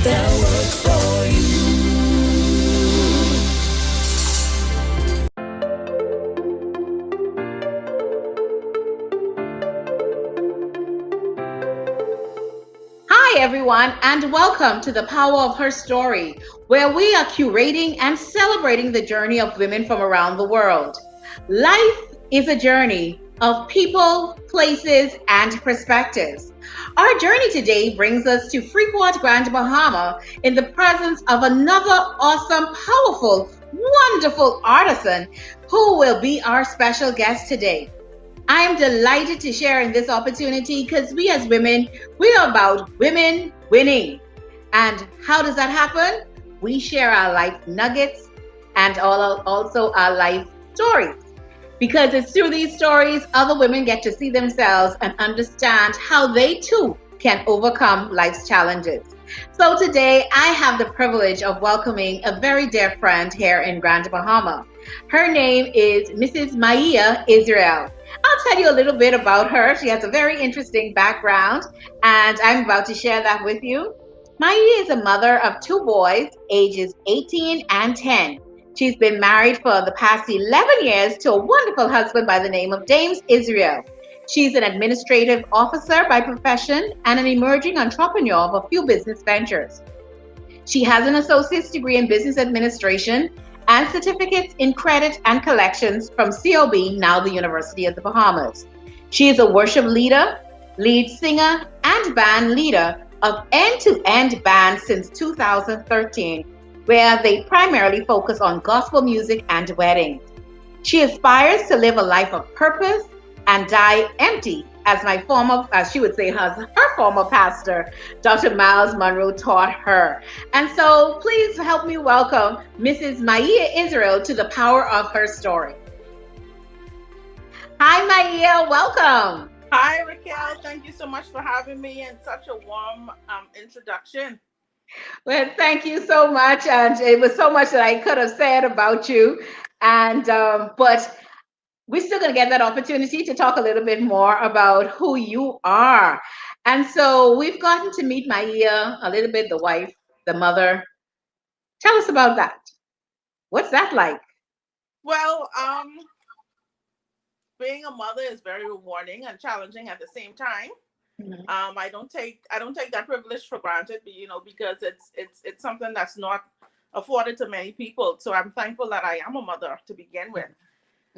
that work for you. Hi, everyone, and welcome to the Power of Her Story, where we are curating and celebrating the journey of women from around the world. Life is a journey of people, places, and perspectives. Our journey today brings us to Freeport, Bahama, in the presence of another awesome, powerful, wonderful artisan who will be our special guest today. I am delighted to share in this opportunity because we as women, we are about women winning. And how does that happen? We share our life nuggets and also our life stories. Because it's through these stories, other women get to see themselves and understand how they too can overcome life's challenges. So today, I have the privilege of welcoming a very dear friend here in Grand Bahama. Her name is Mrs. Miea Israel. I'll tell you a little bit about her. She has a very interesting background, and I'm about to share that with you. Miea is a mother of two boys, ages 18 and 10. She's been married for the past 11 years to a wonderful husband by the name of James Israel. She's an administrative officer by profession and an emerging entrepreneur of a few business ventures. She has an associate's degree in business administration and certificates in credit and collections from COB, now the University of the Bahamas. She is a worship leader, lead singer, and band leader of end-to-end band since 2013, where they primarily focus on gospel music and weddings. She aspires to live a life of purpose and die empty, as she would say, her former pastor, Dr. Miles Monroe, taught her. And so please help me welcome Mrs. Miea Israel to the Power of Her Story. Hi, Miea, welcome. Hi, Raquel. Thank you so much for having me and such a warm introduction. Well, thank you so much. And it was so much that I could have said about you. But we're still going to get that opportunity to talk a little bit more about who you are. And so we've gotten to meet Miea a little bit, the wife, the mother. Tell us about that. What's that like? Well, being a mother is very rewarding and challenging at the same time. Mhm. I don't take that privilege for granted, because it's something that's not afforded to many people. So I'm thankful that I am a mother to begin with.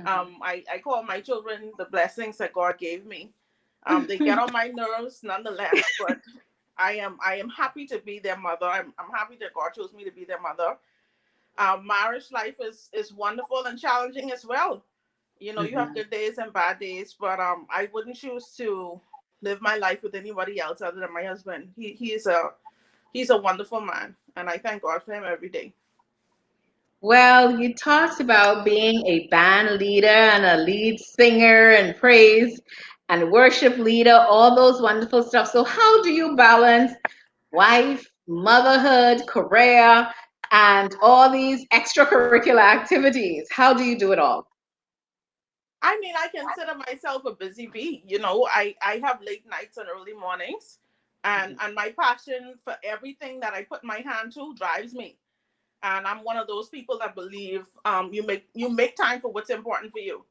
I call my children the blessings that God gave me. They get on my nerves nonetheless, but I am happy to be their mother. I'm happy that God chose me to be their mother. Marriage life is wonderful and challenging as well. You have good days and bad days, but I wouldn't choose to live my life with anybody else other than my husband. He's a wonderful man, and I thank God for him every day. Well, you talked about being a band leader and a lead singer and praise and worship leader, all those wonderful stuff. So, how do you balance wife, motherhood, career, and all these extracurricular activities? How do you do it all? I mean, I consider myself a busy bee. I have late nights and early mornings, and my passion for everything that I put my hand to drives me. And I'm one of those people that believe you make time for what's important for you.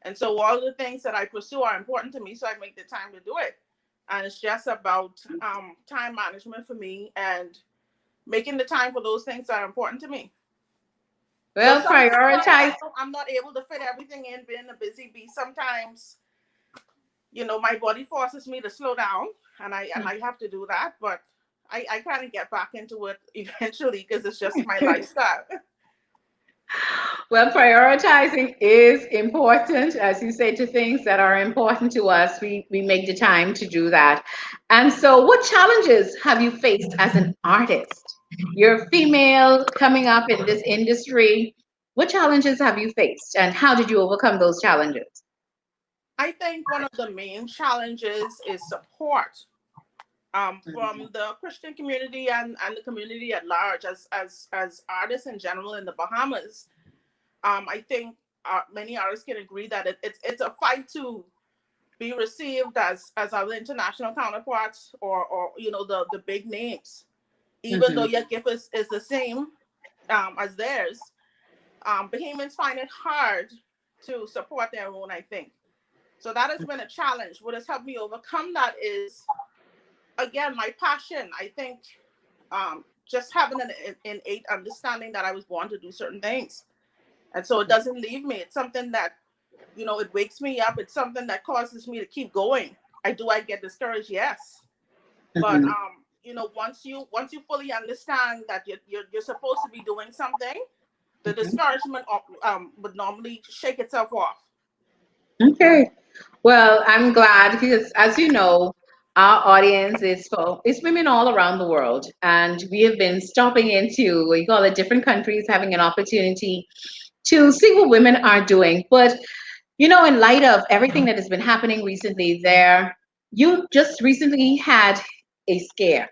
And so all the things that I pursue are important to me, so I make the time to do it. And it's just about time management for me and making the time for those things that are important to me. So Well, sometimes prioritize. I'm not able to fit everything in being a busy bee. Sometimes, my body forces me to slow down, and I have to do that. But I kind of get back into it eventually because it's just my lifestyle. Well, prioritizing is important. As you say, to things that are important to us, we make the time to do that. And so, what challenges have you faced as an artist? You're female coming up in this industry. What challenges have you faced, and how did you overcome those challenges? I think one of the main challenges is support from the Christian community and the community at large, as artists in general in the Bahamas. I think many artists can agree that it's a fight to be received as other international counterparts or the big names. even though your gift is the same as theirs. Bahamians find it hard to support their own, I think. So that has been a challenge. What has helped me overcome that is, again, my passion. I think just having an innate understanding that I was born to do certain things. And so it doesn't leave me. It's something that, it wakes me up. It's something that causes me to keep going. I get discouraged? Yes. But, once you fully understand that you're supposed to be doing something, the discouragement would normally shake itself off. Okay. Well, I'm glad because, as you know, our audience is women all around the world, and we have been stopping into what you call it different countries, having an opportunity to see what women are doing. But in light of everything that has been happening recently, you just recently had a scare.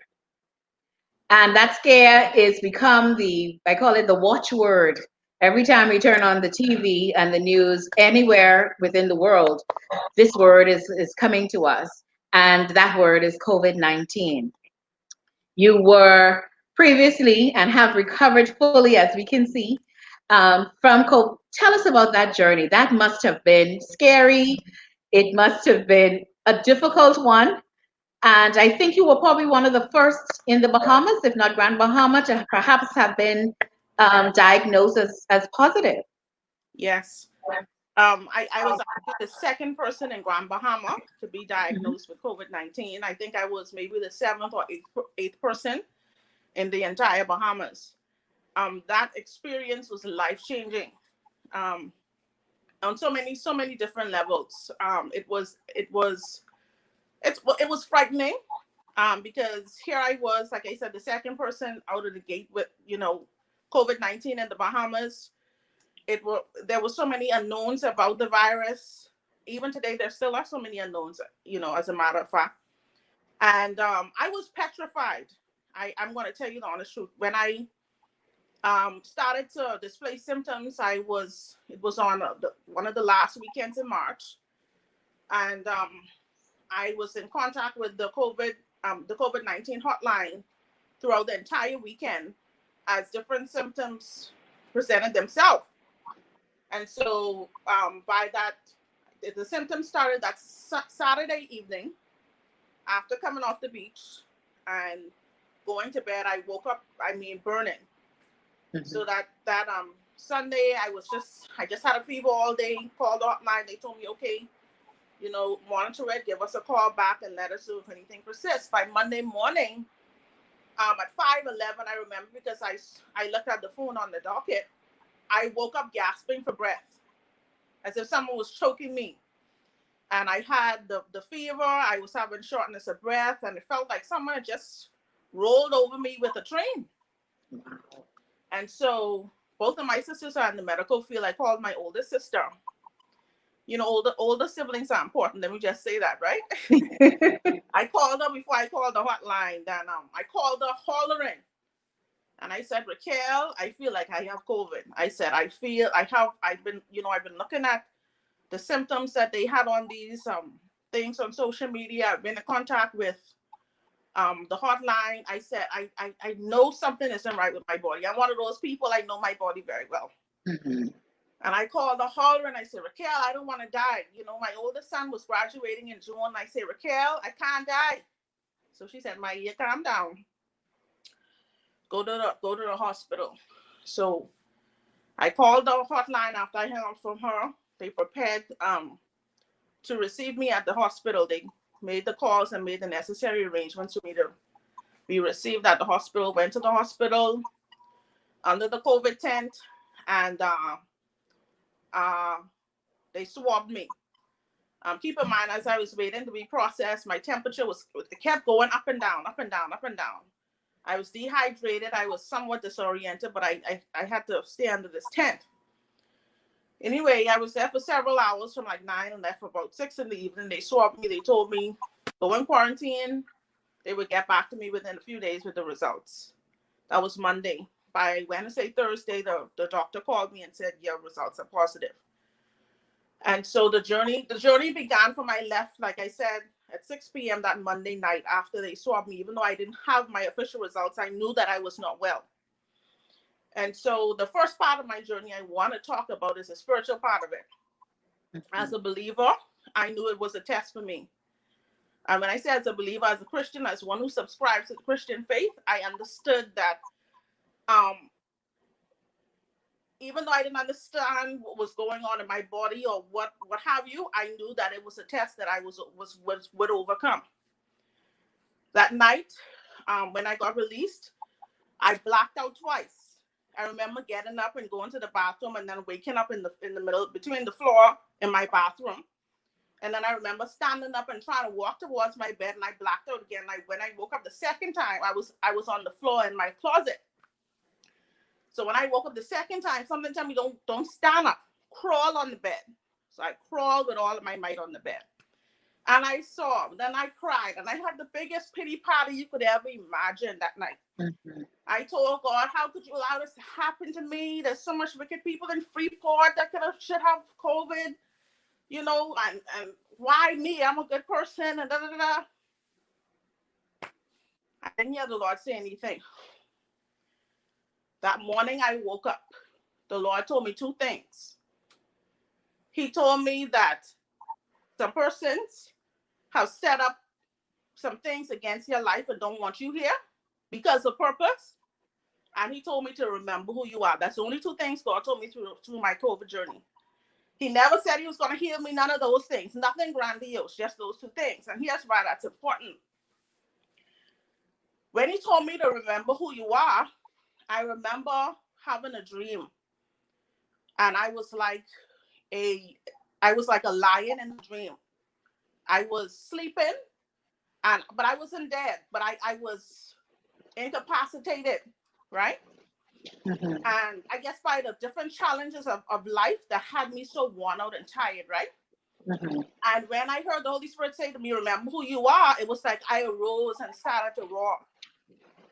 And that scare is become I call it the watchword. Every time we turn on the TV and the news anywhere within the world, this word is coming to us. And that word is COVID-19. You were previously and have recovered fully, as we can see, from COVID. Tell us about that journey. That must have been scary. It must have been a difficult one. And I think you were probably one of the first in the Bahamas, if not Grand Bahama, to perhaps have been diagnosed as positive. Yes. I was actually the second person in Grand Bahama to be diagnosed with COVID-19. I think I was maybe the seventh or eighth person in the entire Bahamas. That experience was life-changing on so many different levels. It was frightening because here I was, like I said, the second person out of the gate with COVID-19 in the Bahamas. There were so many unknowns about the virus. Even today, there still are so many unknowns, as a matter of fact. And I was petrified. I'm going to tell you the honest truth. When I started to display symptoms, it was on one of the last weekends in March. And I was in contact with the COVID-19 hotline throughout the entire weekend as different symptoms presented themselves. And so by that, the symptoms started that Saturday evening after coming off the beach and going to bed. I woke up, burning. So that Sunday, I just had a fever all day, called the hotline. They told me, okay, monitor it, give us a call back and let us know if anything persists. By Monday morning, at 5:11, I remember because I looked at the phone on the docket. I woke up gasping for breath, as if someone was choking me. And I had the fever. I was having shortness of breath, and it felt like someone had just rolled over me with a train. And so both of my sisters are in the medical field. I called my oldest sister. Older siblings are important. Let me just say that, right? I called her before I called the hotline. Then I called her hollering. And I said, Raquel, I feel like I have COVID. I said, I've been looking at the symptoms that they had on these things on social media. I've been in contact with the hotline. I said, I know something isn't right with my body. I'm one of those people, I know my body very well. Mm-hmm. And I called the holler and I said, Raquel, I don't want to die. My oldest son was graduating in June. I said, Raquel, I can't die. So she said, Miea, calm down. Go to the hospital. So I called the hotline after I hung up from her. They prepared to receive me at the hospital. They made the calls and made the necessary arrangements for me to be received at the hospital. Went to the hospital under the COVID tent, and they swabbed me. Keep in mind, as I was waiting to be processed, my temperature it kept going up and down, up and down, up and down. I was dehydrated. I was somewhat disoriented, but I had to stay under this tent. Anyway, I was there for several hours from like 9 and left for about 6 in the evening. They swabbed me. They told me, go in quarantine. They would get back to me within a few days with the results. That was Monday. By Wednesday, Thursday, the doctor called me and said, your results are positive. And so the journey began from my left. Like I said, at 6 p.m. that Monday night after they swabbed me. Even though I didn't have my official results, I knew that I was not well. And so the first part of my journey I want to talk about is the spiritual part of it. As a believer, I knew it was a test for me. And when I say as a believer, as a Christian, as one who subscribes to the Christian faith, I understood that even though I didn't understand what was going on in my body or what have you, I knew that it was a test that I would overcome. That night, when I got released, I blacked out twice. I remember getting up and going to the bathroom and then waking up in the middle between the floor in my bathroom. And then I remember standing up and trying to walk towards my bed, and I blacked out again. When I woke up the second time, I was on the floor in my closet. So when I woke up the second time, something told me, don't stand up, crawl on the bed. So I crawled with all of my might on the bed. And I saw, then I cried, and I had the biggest pity party you could ever imagine that night. Mm-hmm. I told God, how could you allow this to happen to me? There's so much wicked people in Freeport that should have COVID, you know, and why me? I'm a good person, and da-da-da-da. I didn't hear the Lord say anything. That morning I woke up. The Lord told me two things. He told me that some persons have set up some things against your life and don't want you here because of purpose. And he told me to remember who you are. That's the only two things God told me through my COVID journey. He never said he was going to heal me, none of those things. Nothing grandiose, just those two things. And here's why that's important. When he told me to remember who you are, I remember having a dream, and I was like a lion in a dream. I was sleeping, but I wasn't dead, but I was incapacitated, right? Mm-hmm. And I guess by the different challenges of life that had me so worn out and tired, right? Mm-hmm. And when I heard the Holy Spirit say to me, remember who you are, it was like I arose and started to roar.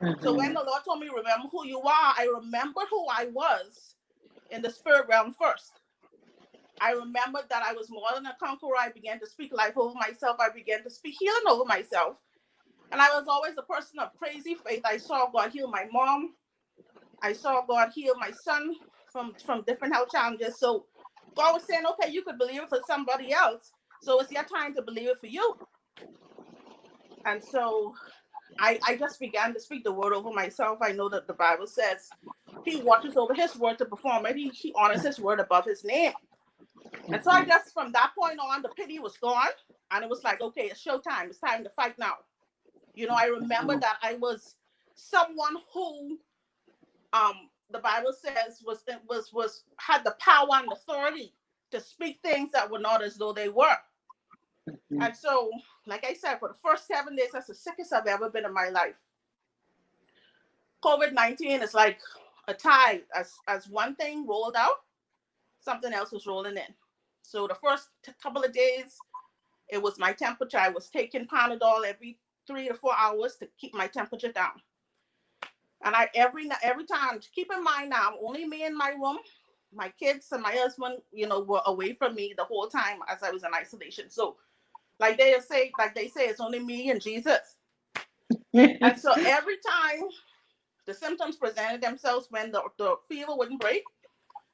Mm-hmm. So when the Lord told me, remember who you are, I remembered who I was in the spirit realm first. I remembered that I was more than a conqueror. I began to speak life over myself. I began to speak healing over myself. And I was always a person of crazy faith. I saw God heal my mom. I saw God heal my son from different health challenges. So God was saying, okay, you could believe it for somebody else. So it's your time to believe it for you. And so I just began to speak the word over myself. I know that the Bible says he watches over his word to perform it. He honors his word above his name. And so I guess from that point on, the pity was gone. And it was like, okay, it's showtime. It's time to fight now. You know, I remember that I was someone who the Bible says had the power and authority to speak things that were not as though they were. Mm-hmm. And so, like I said, for the first 7 days, that's the sickest I've ever been in my life. COVID-19 is like a tide. As one thing rolled out, something else was rolling in. So the first couple of days, it was my temperature. I was taking Panadol every 3 to 4 hours to keep my temperature down. And every time, keep in mind now, only me in my room. My kids and my husband, you know, were away from me the whole time as I was in isolation. So like they say, it's only me and Jesus. And so every time the symptoms presented themselves, when the fever wouldn't break,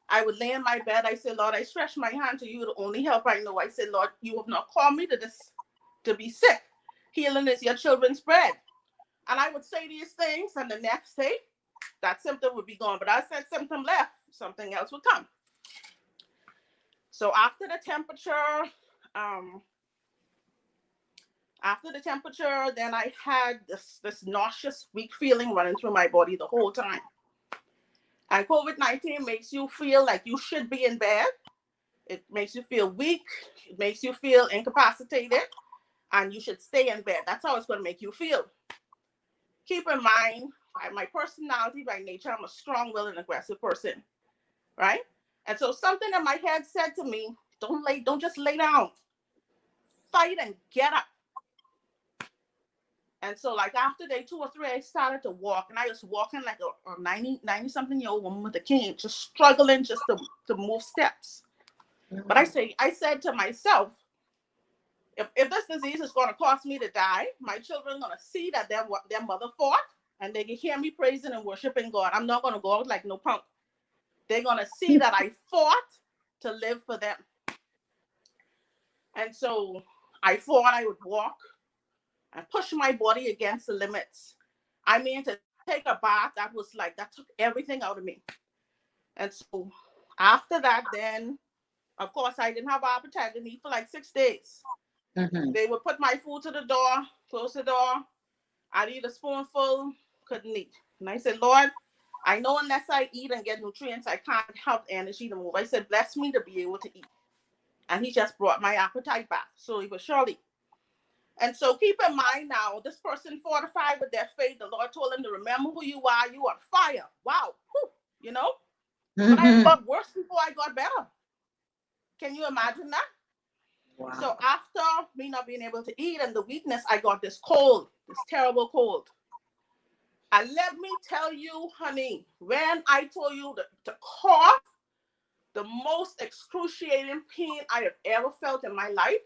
I would lay in my bed. I said, Lord, I stretch my hand to you, the only help I know. I said, Lord, you have not called me to be sick. Healing is your children's bread. And I would say these things, and the next day, that symptom would be gone. But as that symptom left, something else would come. So after the temperature, then I had this nauseous, weak feeling running through my body the whole time. And COVID-19 makes you feel like you should be in bed. It makes you feel weak. It makes you feel incapacitated. And you should stay in bed. That's how it's going to make you feel. Keep in mind, my personality by nature, I'm a strong-willed and aggressive person, right? And so something in my head said to me, don't just lay down. Fight and get up. And so like after day 2 or 3, I started to walk, and I was walking like a 90-something-year-old woman with a cane, just struggling just to move steps. Mm-hmm. But I said to myself, if this disease is going to cause me to die, my children are going to see that their mother fought, and they can hear me praising and worshiping God. I'm not going to go out like no punk. They're going to see that I fought to live for them. And so I thought I would walk and push my body against the limits. I mean, to take a bath, that took everything out of me. And so after that, then, of course, I didn't have appetite to eat for like 6 days. Mm-hmm. They would put my food to the door, close the door. I'd eat a spoonful, couldn't eat. And I said, Lord, I know unless I eat and get nutrients, I can't have energy to move. I said, bless me to be able to eat. And he just brought my appetite back. So it was surely. And so keep in mind now, this person fortified with their faith. The Lord told him to remember who you are. You are fire. Wow. Whew. You know? Mm-hmm. But I got worse before I got better. Can you imagine that? Wow. So after me not being able to eat and the weakness, I got this cold, this terrible cold. And let me tell you, honey, when I told you to cough, the most excruciating pain I have ever felt in my life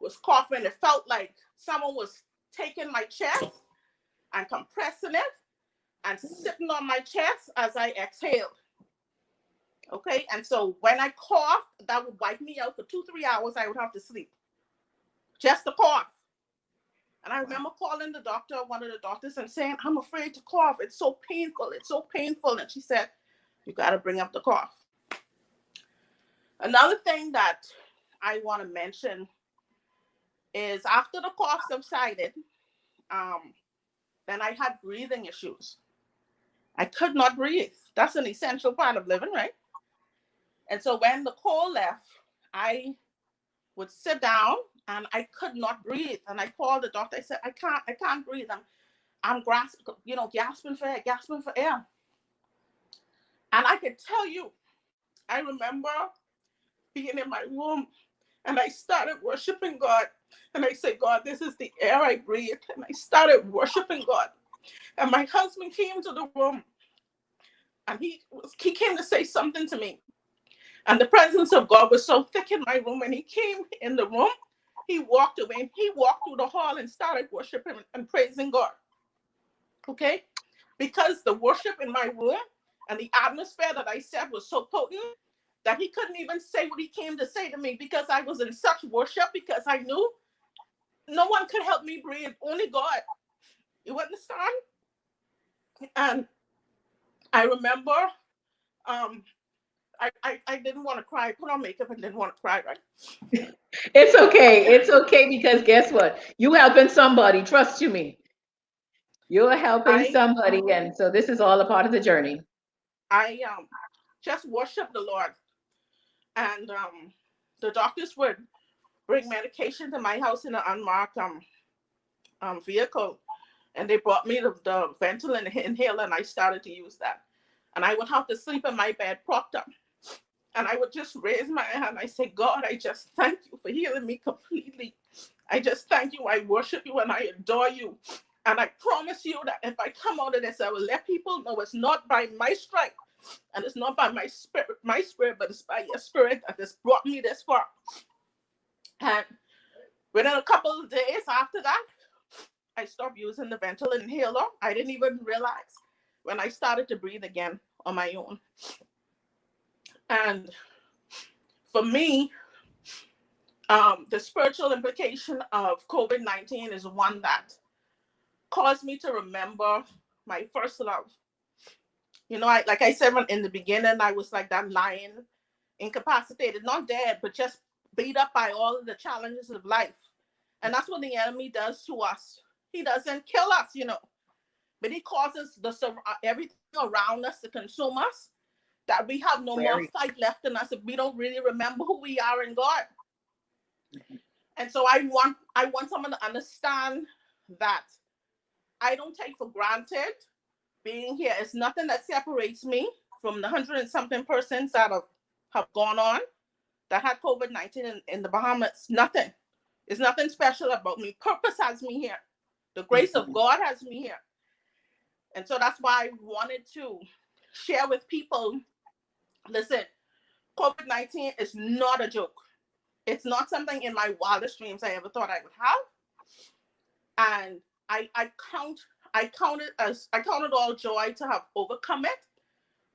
was coughing. It felt like someone was taking my chest and compressing it and sitting on my chest as I exhaled. Okay, and so when I coughed, that would wipe me out for 2-3 hours. I would have to sleep just to cough. And I remember calling the doctor, one of the doctors, and saying, I'm afraid to cough. It's so painful. It's so painful. And she said, you got to bring up the cough. Another thing that I want to mention is after the cough subsided, then I had breathing issues. I could not breathe. That's an essential part of living, right? And so when the cold left, I would sit down and I could not breathe. And I called the doctor. I said, I can't breathe. I'm gasping for air. And I could tell you, I remember being in my room and I started worshiping God. And I said, God, this is the air I breathe. And I started worshiping God. And my husband came to the room and he came to say something to me. And the presence of God was so thick in my room. And he came in the room, he walked away, and he walked through the hall and started worshiping and praising God. Okay? Because the worship in my room and the atmosphere that I said was so potent that he couldn't even say what he came to say to me, because I was in such worship, because I knew no one could help me breathe, only God. You understand? And I remember I didn't want to cry. I put on makeup and didn't want to cry, right? It's okay. It's okay, because guess what? You helping somebody. Trust you me. You're helping somebody, and so this is all a part of the journey. I just worship the Lord, and the doctors would bring medication to my house in an unmarked vehicle, and they brought me the Ventolin inhaler, and I started to use that. And I would have to sleep in my bed propped up. And I would just raise my hand. I say, God, I just thank you for healing me completely. I just thank you. I worship you and I adore you. And I promise you that if I come out of this, I will let people know it's not by my strength and it's not by my spirit, but it's by your spirit that has brought me this far. And within a couple of days after that, I stopped using the Ventolin inhaler. I didn't even realize when I started to breathe again on my own. And for me, the spiritual implication of COVID-19 is one that caused me to remember my first love. You know, like I said in the beginning, I was like that lion, incapacitated, not dead, but just beat up by all of the challenges of life. And that's what the enemy does to us. He doesn't kill us, but he causes everything around us to consume us, that we have no more fight left in us if we don't really remember who we are in God. And so I want someone to understand that I don't take for granted being here. It's nothing that separates me from the 100 and something persons that have gone on that had COVID-19 in the Bahamas. Nothing. It's nothing special about me. Purpose has me here. The grace of God has me here. And so that's why I wanted to share with people, listen, COVID-19 is not a joke. It's not something in my wildest dreams I ever thought I would have. And I counted all joy to have overcome it,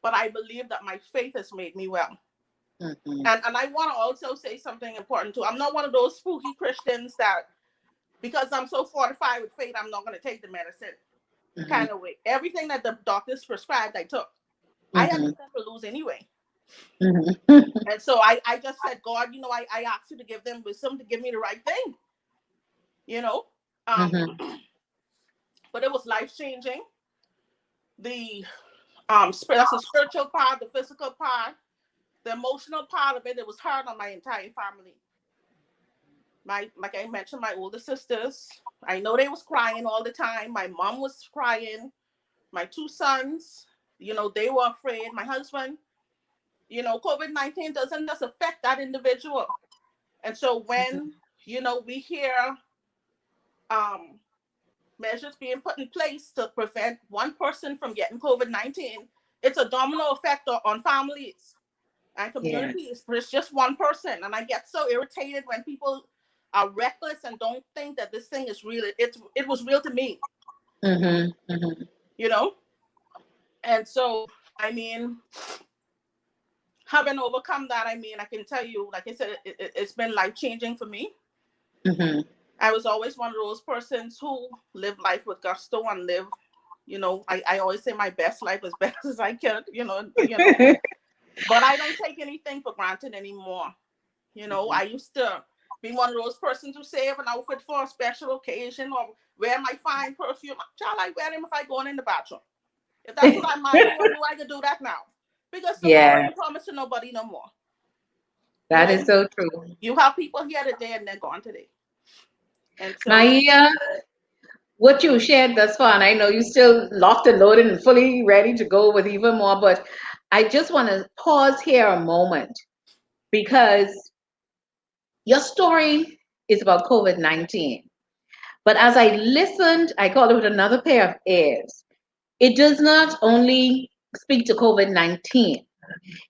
but I believe that my faith has made me well. Mm-hmm. And I want to also say something important too. I'm not one of those spooky Christians that because I'm so fortified with faith, I'm not going to take the medicine Mm-hmm. kind of way. Everything that the doctors prescribed, I took. I had Mm-hmm. nothing to lose anyway. Mm-hmm. And so I just said, God, I asked you to give them wisdom to give me the right thing, you know. Mm-hmm. But it was life changing. That's the spiritual part, the physical part, the emotional part of it. It was hard on my entire family. Like I mentioned, my older sisters. I know they was crying all the time. My mom was crying. My two sons, they were afraid. My husband, COVID-19 doesn't just affect that individual. And so when, we hear um, measures being put in place to prevent one person from getting COVID-19, it's a domino effect on families and Yeah. communities, but it's just one person. And I get so irritated when people are reckless and don't think that this thing is real. It was real to me, Mm-hmm. Mm-hmm. you know? And so, I mean, having overcome that, I mean, I can tell you, like I said, it's been life changing for me. Mm-hmm. I was always one of those persons who live life with gusto and live, I always say my best life as best as I can. But I don't take anything for granted anymore. I used to be one of those persons who save an outfit for a special occasion or wear my fine perfume. Child, I wear them if I go in the bathroom. If that's what I mind doing, I can do that now. Because tomorrow Yeah, ain't promised to nobody no more. that is so true. You have people here today and they're gone today. And so, Maia, what you shared thus far, and I know you still locked and loaded and fully ready to go with even more, but I just want to pause here a moment because your story is about COVID-19. But as I listened, I called it with another pair of ears. It does not only speak to COVID-19,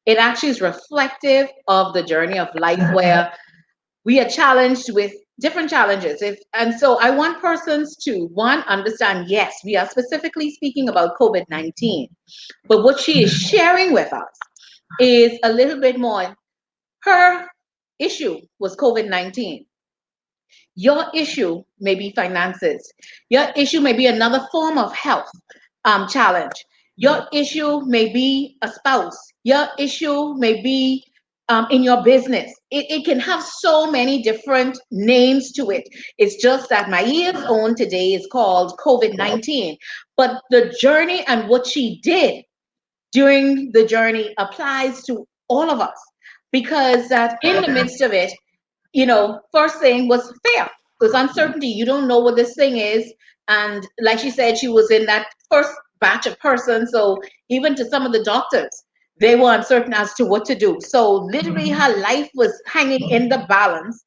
it actually is reflective of the journey of life where we are challenged with different challenges. And so I want persons to, one, understand, yes, we are specifically speaking about COVID-19, but what she is sharing with us is a little bit more. Her issue was COVID-19. Your issue may be finances. Your issue may be another form of health challenge. Your issue may be a spouse. Your issue may be in your business. It can have so many different names to it. It's just that Maia's own today is called COVID-19. But the journey and what she did during the journey applies to all of us because that in the midst of it, first thing was fear. It was uncertainty. You don't know what this thing is. And like she said, she was in that first batch of person. So even to some of the doctors, they were uncertain as to what to do. So literally her life was hanging in the balance.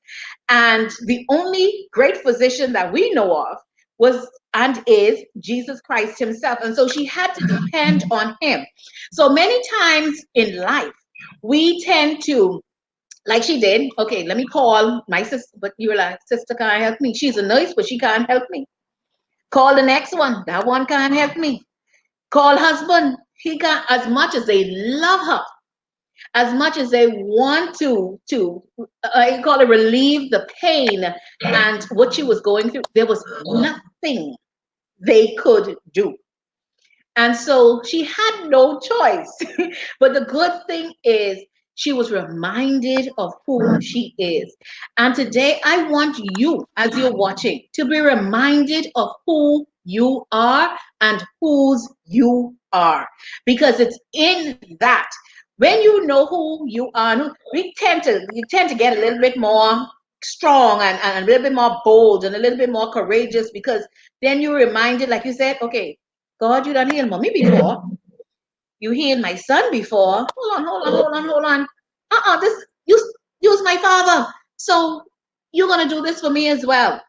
And the only great physician that we know of was and is Jesus Christ himself. And so she had to depend on him. So many times in life, we tend to like she did. Okay, let me call my sister, but you were like, sister can't help me. She's a nurse, but she can't help me. Call the next one. That one can't help me. Call husband. He can't, as much as they love her, as much as they want to I call it relieve the pain and what she was going through, there was nothing they could do. And so she had no choice. But the good thing is, she was reminded of who she is. And today, I want you, as you're watching, to be reminded of who you are and whose you are. Because it's in that. When you know who you are, you tend to get a little bit more strong and a little bit more bold and a little bit more courageous because then you're reminded, like you said, okay, God, you done healed mommy before. You healed my son before. Hold on. This you was my father. So you're gonna do this for me as well.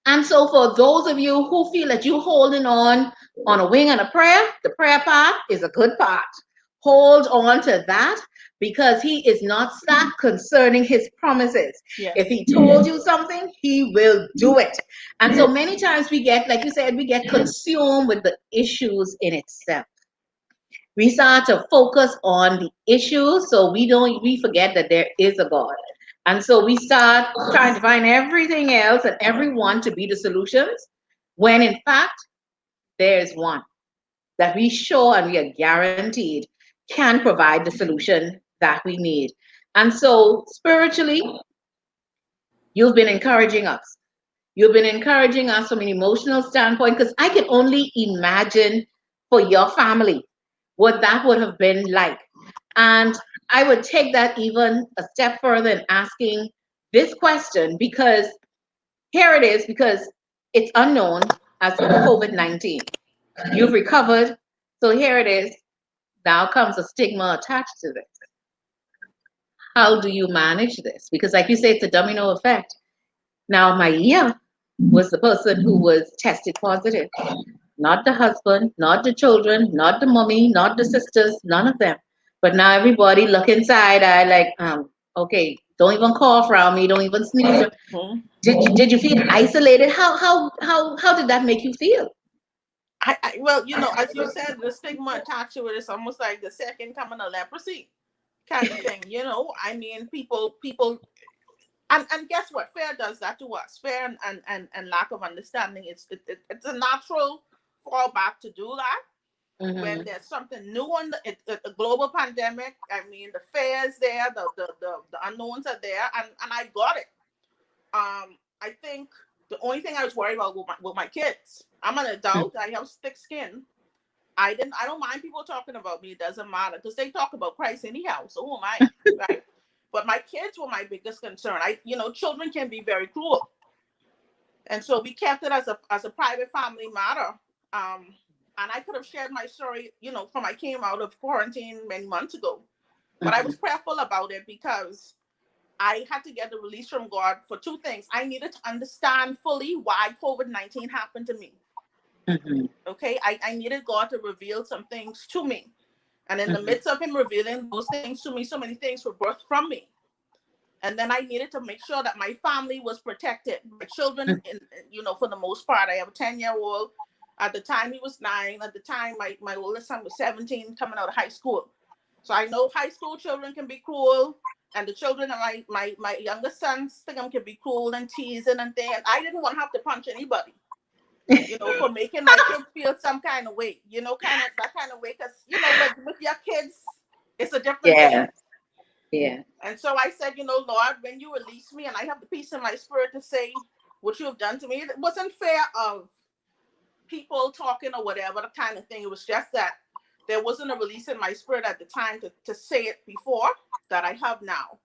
And so for those of you who feel that you're holding on a wing and a prayer, the prayer part is a good part. Hold on to that. because he is not slack concerning his promises. If Yes. he told you something, he will do it. And so many times we get, like you said, we get consumed with the issues in itself. We start to focus on the issues, so we forget that there is a God. And so we start trying to find everything else and everyone to be the solutions, when in fact there's one that we sure and we are guaranteed can provide the solution that we need. And so spiritually, you've been encouraging us. You've been encouraging us from an emotional standpoint, because I can only imagine for your family what that would have been like. And I would take that even a step further in asking this question, because here it is, because it's unknown as COVID-19. You've recovered. So here it is. Now comes a stigma attached to this. How do you manage this? Because, like you say, it's a domino effect. Now, Miea was the person who was tested positive, not the husband, not the children, not the mommy, not the sisters, none of them. But now everybody look inside. I like, okay, don't even cough around me, don't even sneeze. Mhm. Did you feel isolated? How did that make you feel? Well, as you said, the stigma attached to it is almost like the second coming of leprosy kind of thing. I mean, people, and guess what? Fear does that to us. Fear and lack of understanding. It's a natural fallback to do that when Hmm. there's something new on a global pandemic. I mean, the fear is there, the unknowns are there, and I got it. I think the only thing I was worried about with my kids. I'm an adult. I have thick skin. I don't mind people talking about me. It doesn't matter because they talk about Christ anyhow. So who am I, right? But my kids were my biggest concern. Children can be very cruel, and so we kept it as a private family matter. And I could have shared my story, from I came out of quarantine many months ago, but I was prayerful about it because I had to get the release from God for two things. I needed to understand fully why COVID-19 happened to me. Hmm. Okay, I needed God to reveal some things to me. And in the midst of him revealing those things to me, so many things were birthed from me. And then I needed to make sure that my family was protected. My children, for the most part, I have a 10-year-old. At the time, he was 9. At the time, my oldest son was 17, coming out of high school. So I know high school children can be cruel. And the children of my youngest sons think can be cruel and teasing and things. I didn't want to have to punch anybody, for making my kids feel some kind of way, kind of that kind of way. Because, with your kids, it's a different thing. Yeah, yeah. And so I said, Lord, when you release me and I have the peace in my spirit to say what you have done to me, it wasn't fair of people talking or whatever, the kind of thing. It was just that there wasn't a release in my spirit at the time to say it before that I have now.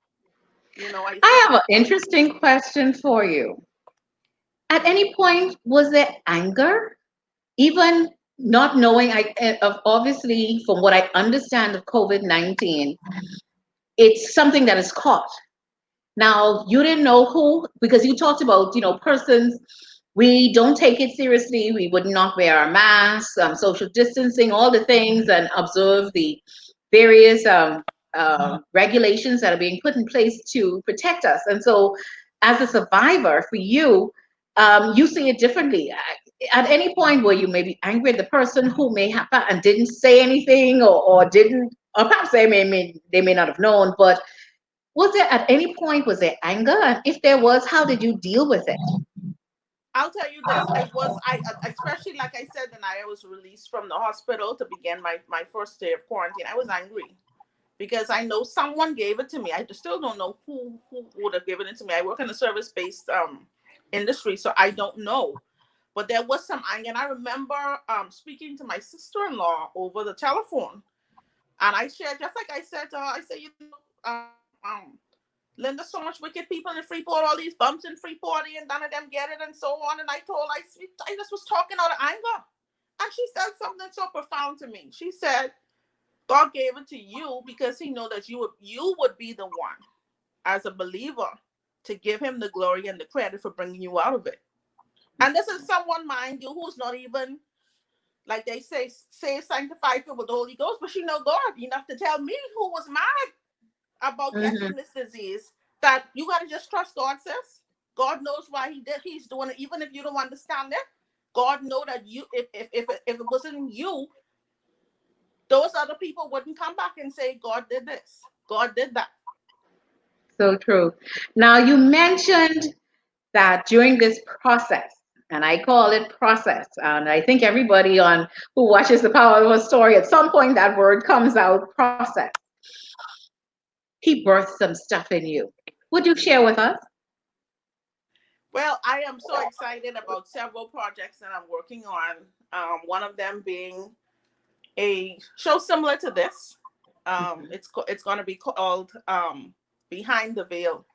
I have an interesting question for you. At any point, was there anger? Even not knowing, obviously, from what I understand of COVID-19, it's something that is caught. Now, you didn't know who, because you talked about, persons, we don't take it seriously. We would not wear our masks, social distancing, all the things, and observe the various regulations that are being put in place to protect us. And so, as a survivor, for you, you see it differently. At any point, were you maybe angry at the person who may have and didn't say anything, or didn't, or perhaps they may not have known, but was there at any point, was there anger? And if there was, how did you deal with it? I'll tell you this. I especially, like I said, when I was released from the hospital to begin my first day of quarantine, I was angry because I know someone gave it to me. I still don't know who would have given it to me. I work in a service-based industry, so I don't know. But there was some anger. And I remember speaking to my sister-in-law over the telephone. And I shared, just like I said to her, I said, Linda, so much wicked people in Freeport, all these bumps in Freeport, and none of them get it, and so on. And I just was talking out of anger. And she said something so profound to me. She said, God gave it to you because he know that you would be the one, as a believer, to give him the glory and the credit for bringing you out of it. And this is someone, mind you, who's not even, like they say sanctified, filled with the Holy Ghost, but she know God enough to tell me who was mad about Mm-hmm. catching this disease, that you got to just trust God, sis. God knows why he's doing it. Even if you don't understand it, God know that you, if it wasn't you, those other people wouldn't come back and say, God did this, God did that. So true. Now, you mentioned that during this process, and I call it process, and I think everybody on who watches the Power of a Story, at some point that word comes out, process. He birthed some stuff in you. Would you share with us? Well, I am so excited about several projects that I'm working on. One of them being a show similar to this. It's going to be called Behind the Veil.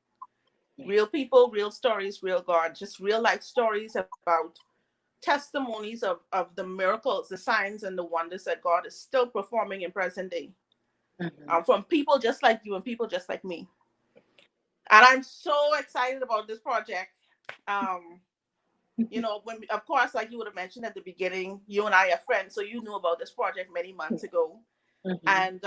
Real people, real stories, real God. Just real life stories about testimonies of the miracles, the signs, and the wonders that God is still performing in present day. Mm-hmm. From people just like you and people just like me. And I'm so excited about this project. Um, when, of course, like you would have mentioned at the beginning, you and I are friends, so you knew about this project many months ago. Mm-hmm. And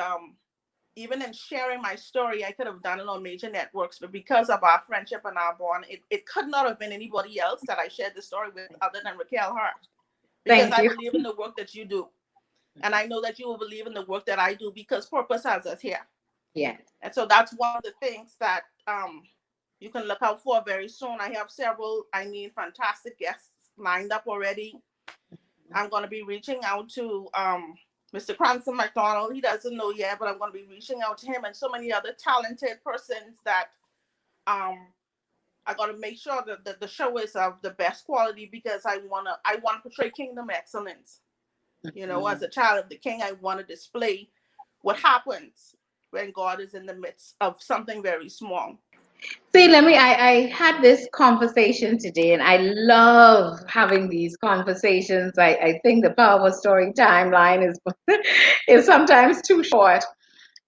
even in sharing my story, I could have done it on major networks, but because of our friendship and our bond, it could not have been anybody else that I shared the story with other than Raquel Hart, because Thank I you. believe in the work that you do. And I know that you will believe in the work that I do because purpose has us here. Yes. And so that's one of the things that you can look out for very soon. I have several, fantastic guests lined up already. I'm going to be reaching out to Mr. Cranston McDonald. He doesn't know yet, but I'm going to be reaching out to him and so many other talented persons that I got to make sure that the show is of the best quality, because I want to portray kingdom excellence. As a child of the King, I want to display what happens when God is in the midst of something very small. See, I had this conversation today, and I love having these conversations. I think the Power of a Story timeline is is sometimes too short.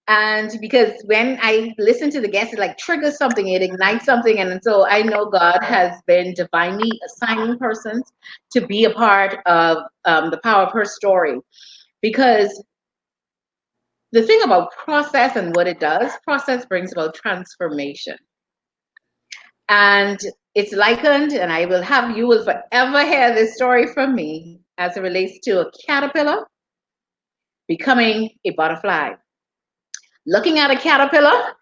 And because when I listen to the guests, it like triggers something, it ignites something. And so I know God has been divinely assigning persons to be a part of the Power of her story. Because the thing about process and what it does, process brings about transformation. And it's likened, and you will forever hear this story from me as it relates to a caterpillar becoming a butterfly. Looking at a caterpillar,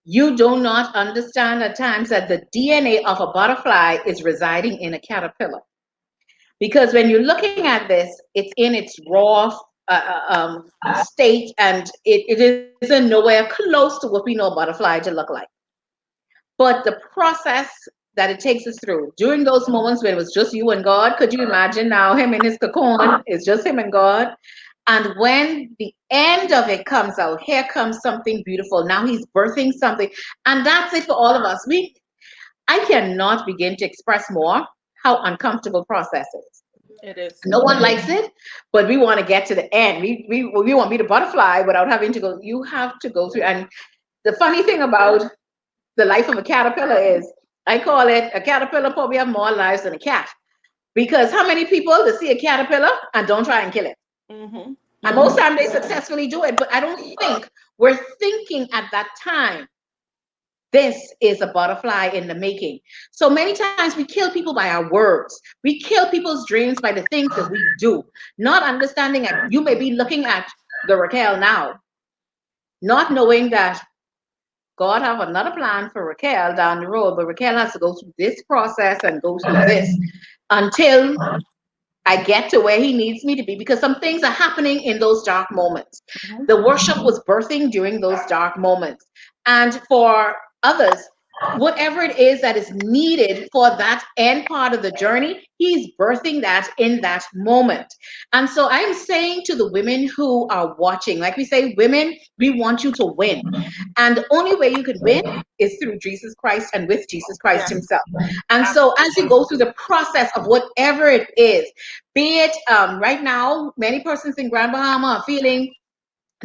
you do not understand at times that the DNA of a butterfly is residing in a caterpillar. Because when you're looking at this, it's in its raw state, and it isn't nowhere close to what we know a butterfly to look like. But the process that it takes us through during those moments when it was just you and God, could you imagine now him in his cocoon? It's just him and God. And when the end of it comes out, here comes something beautiful. Now he's birthing something. And that's it for all of us. I cannot begin to express more how uncomfortable process is. It is. No one likes it, but we want to get to the end. We want to be the butterfly without having to go. You have to go through. And the funny thing about the life of a caterpillar is, I call it, a caterpillar probably have more lives than a cat. Because how many people that see a caterpillar and don't try and kill it? Mm-hmm. And most time they successfully do it, but I don't think we're thinking at that time, this is a butterfly in the making. So many times we kill people by our words. We kill people's dreams by the things that we do, not understanding that you may be looking at the Raquel now, not knowing that God have another plan for Raquel down the road, but Raquel has to go through this process and go through this until I get to where he needs me to be, because some things are happening in those dark moments. Mm-hmm. The worship was birthing during those dark moments. And for others, whatever it is that is needed for that end part of the journey, he's birthing that in that moment. And so I'm saying to the women who are watching, like we say, women, we want you to win. And the only way you can win is through Jesus Christ and with Jesus Christ Yes, himself. And so as you absolutely. go through the process of whatever it is, be it right now, many persons in Grand Bahama are feeling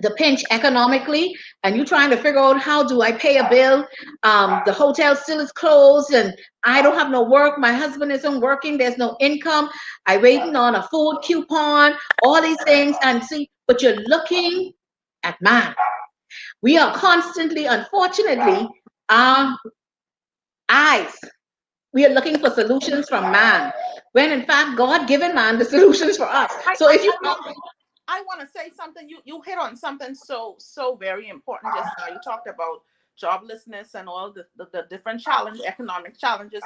the pinch economically, and you're trying to figure out, how do I pay a bill? The hotel still is closed, and I don't have no work. My husband isn't working. There's no income. I'm waiting on a food coupon, all these things. And see, but you're looking at man. We are constantly, unfortunately, our eyes. We are looking for solutions from man, when in fact God given man the solutions for us. I, So I, if you, I want I want to say something. You hit on something so very important just now. You talked about joblessness and all the different economic challenges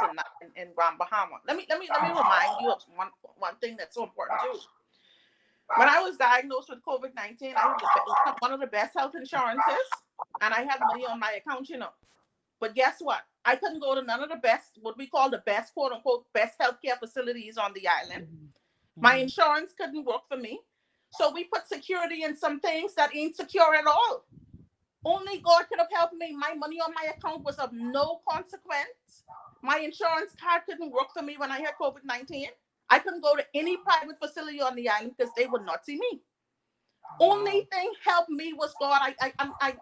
in Grand Bahama. Let me remind you of one thing that's so important too. When I was diagnosed with COVID-19, I had one of the best health insurances, and I had money on my account, you know. But guess what? I couldn't go to none of the best, what we call the best, quote unquote, best healthcare facilities on the island. My insurance couldn't work for me. So we put security in some things that ain't secure at all. Only God could have helped me. My money on my account was of no consequence. My insurance card couldn't work for me when I had COVID-19. I couldn't go to any private facility on the island because they would not see me. Only thing helped me was God.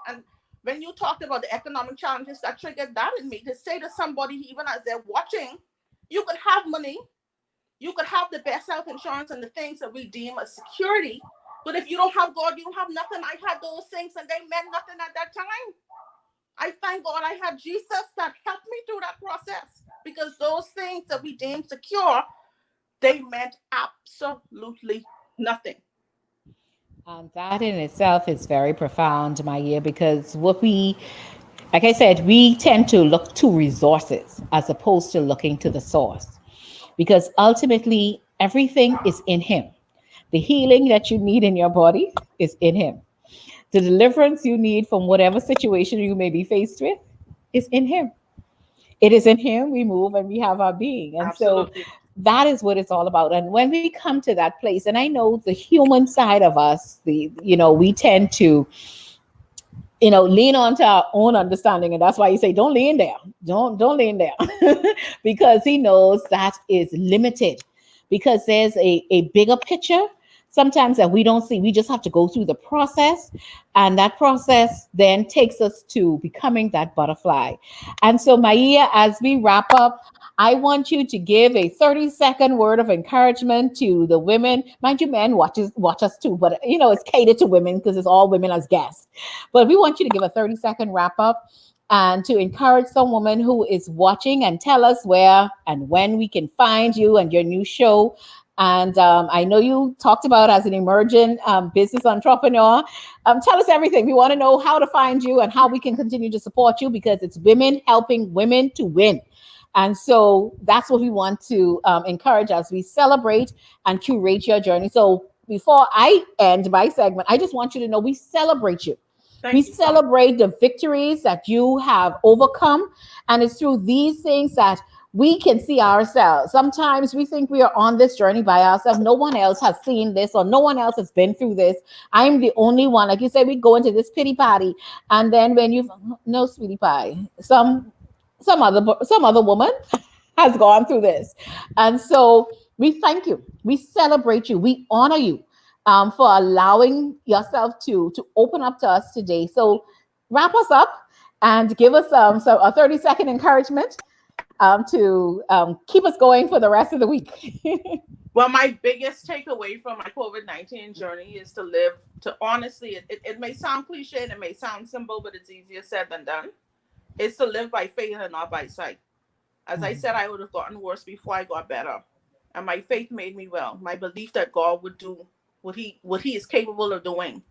And when you talked about the economic challenges, that triggered that in me to say to somebody, even as they're watching, you could have money, you could have the best health insurance and the things that we deem as security. But if you don't have God, you don't have nothing. I had those things and they meant nothing at that time. I thank God I had Jesus that helped me through that process, because those things that we deem secure, they meant absolutely nothing. That in itself is very profound, Miea, because like I said, we tend to look to resources as opposed to looking to the source, because ultimately everything is in Him. The healing that you need in your body is in Him. The deliverance you need from whatever situation you may be faced with is in Him. It is in Him we move and we have our being. And so Absolutely. that is what it's all about. And when we come to that place, and I know the human side of us, we tend to lean onto our own understanding, and that's why you say don't lean there, don't lean there, because he knows that is limited, because there's a bigger picture sometimes that we don't see. We just have to go through the process, and that process then takes us to becoming that butterfly. And so, Miea, as we wrap up, I want you to give a 30-second word of encouragement to the women. Mind you, men watch us too, but it's catered to women because it's all women as guests. But we want you to give a 30-second wrap up and to encourage some woman who is watching, and tell us where and when we can find you and your new show. And I know you talked about as an emerging business entrepreneur. Tell us everything. We want to know how to find you and how we can continue to support you, because it's women helping women to win. And so that's what we want to encourage as we celebrate and curate your journey. So before I end my segment, I just want you to know we celebrate you. We Thank you so much. celebrate the victories that you have overcome. And it's through these things that we can see ourselves. Sometimes we think we are on this journey by ourselves. No one else has seen this, or no one else has been through this. I'm the only one. Like you say, we go into this pity party. And then when you, no, sweetie pie, some other woman has gone through this. And so we thank you. We celebrate you. We honor you for allowing yourself to open up to us today. So wrap us up and give us a 30-second encouragement to keep us going for the rest of the week. Well, my biggest takeaway from my COVID-19 journey is to live, to honestly, it may sound cliche and it may sound simple, but it's easier said than done. It's to live by faith and not by sight. As I said, I would have gotten worse before I got better. And my faith made me well. My belief that God would do what he is capable of doing.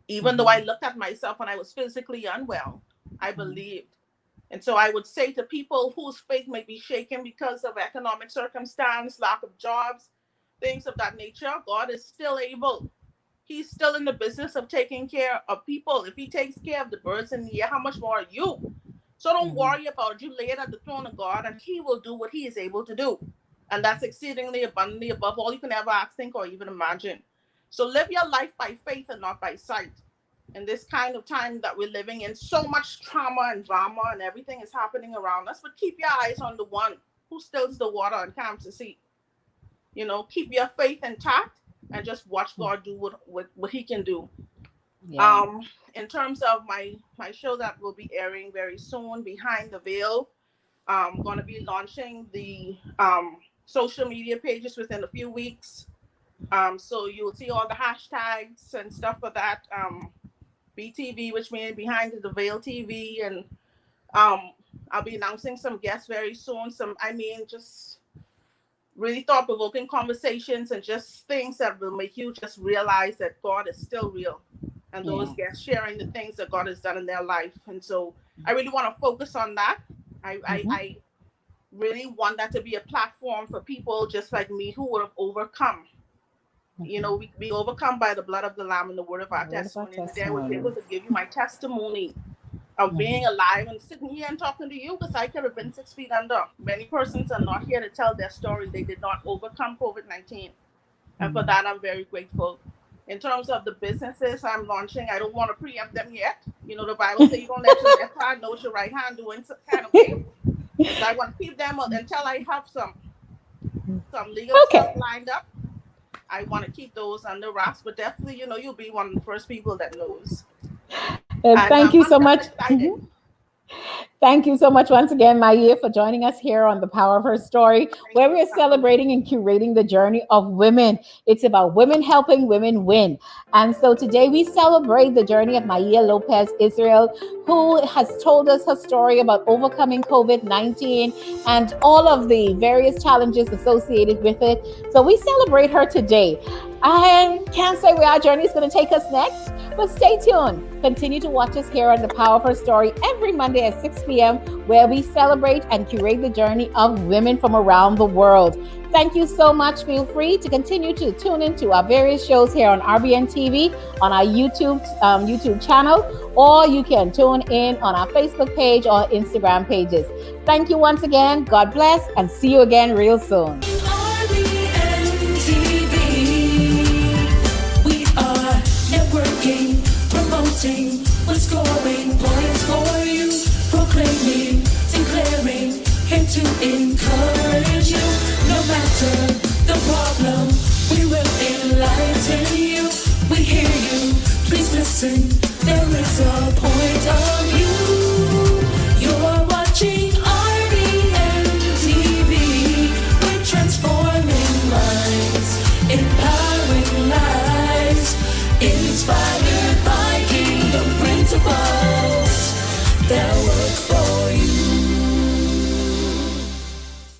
Even though I looked at myself when I was physically unwell, I believed. And so I would say to people whose faith may be shaken because of economic circumstance, lack of jobs, things of that nature, God is still able. He's still in the business of taking care of people. If he takes care of the birds in the air, how much more are you? So don't worry about it. You lay it at the throne of God, and he will do what he is able to do. And that's exceedingly abundantly above all you can ever ask, think, or even imagine. So live your life by faith and not by sight. In this kind of time that we're living in, so much trauma and drama and everything is happening around us. But keep your eyes on the one who stills the water and calms the sea. Keep your faith intact and just watch God do what he can do. Yeah. Um, in terms of my show that will be airing very soon, Behind the Veil, I'm going to be launching the social media pages within a few weeks. So you'll see all the hashtags and stuff for that. BTV, which means Behind the Veil TV, and I'll be announcing some guests very soon. Just really thought-provoking conversations and just things that will make you just realize that God is still real, and those guests sharing the things that God has done in their life. And so I really want to focus on that. I really want that to be a platform for people just like me who would have overcome. You know, we be overcome by the blood of the Lamb and the word of our testimony. And today I was able to give you my testimony of being alive and sitting here and talking to you, because I could have been 6 feet under. Many persons are not here to tell their story. They did not overcome COVID-19. And for that, I'm very grateful. In terms of the businesses I'm launching, I don't want to preempt them yet. You know, the Bible says you don't let your left hand know your right hand doing some kind of way. So I want to keep them until I have some legal stuff lined up. I want to keep those under wraps, but definitely, you know, you'll be one of the first people that knows. Thank you so much. Excited. Thank you so much once again, Miea, for joining us here on The Power of Her Story, where we are celebrating and curating the journey of women. It's about women helping women win. And so today we celebrate the journey of Miea Lopez Israel, who has told us her story about overcoming COVID-19 and all of the various challenges associated with it. So we celebrate her today. I can't say where our journey is going to take us next, but stay tuned. Continue to watch us here on The Power of Her Story every Monday at 6 p.m., where we celebrate and curate the journey of women from around the world. Thank you so much. Feel free to continue to tune into our various shows here on RBNTV, on our YouTube channel, or you can tune in on our Facebook page or Instagram pages. Thank you once again. God bless, and see you again real soon.